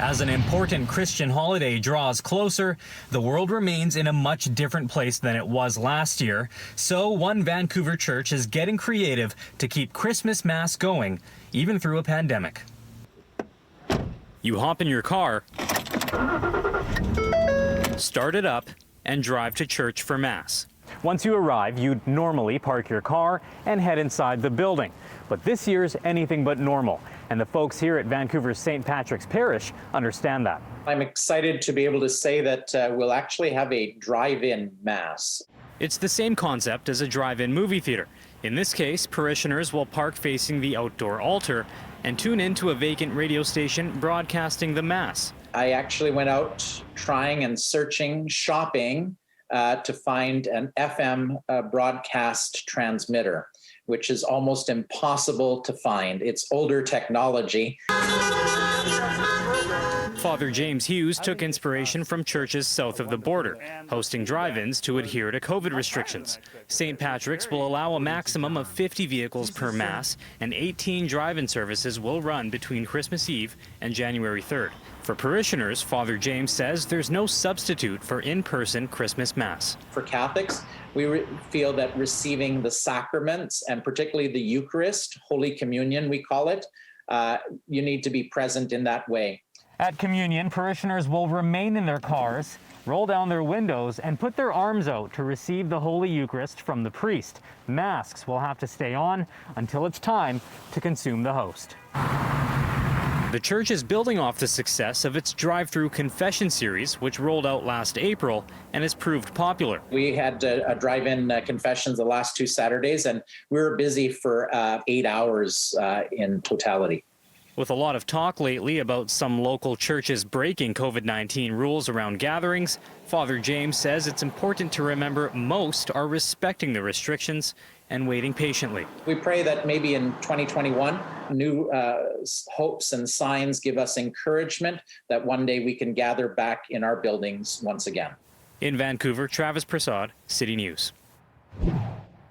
As an important Christian holiday draws closer, the world remains in a much different place than it was last year. So one Vancouver church is getting creative to keep Christmas Mass going, even through a pandemic. You hop in your car, start it up, and drive to church for Mass. Once you arrive, you'd normally park your car and head inside the building. But this year's anything but normal, and the folks here at Vancouver's St. Patrick's Parish understand that. I'm excited to be able to say that we'll actually have a drive-in Mass. It's the same concept as a drive-in movie theater. In this case, parishioners will park facing the outdoor altar and tune into a vacant radio station broadcasting the Mass. I actually went out trying and searching, shopping to find an FM broadcast transmitter, which is almost impossible to find. It's older technology. Father James Hughes took inspiration from churches south of the border, hosting drive-ins to adhere to COVID restrictions. St. Patrick's will allow a maximum of 50 vehicles per Mass, and 18 drive-in services will run between Christmas Eve and January 3rd. For parishioners, Father James says there's no substitute for in-person Christmas Mass. For Catholics, we feel that receiving the sacraments, and particularly the Eucharist, Holy Communion we call it, you need to be present in that way. At communion, parishioners will remain in their cars, roll down their windows, and put their arms out to receive the Holy Eucharist from the priest. Masks will have to stay on until it's time to consume the host. The church is building off the success of its drive-through confession series, which rolled out last April and has proved popular. We had a drive-in confessions the last 2 Saturdays, and we were busy for 8 hours in totality. With a lot of talk lately about some local churches breaking COVID-19 rules around gatherings, Father James says it's important to remember most are respecting the restrictions and waiting patiently. We pray that maybe in 2021, new hopes and signs give us encouragement that one day we can gather back in our buildings once again. In Vancouver, Travis Prasad, City News.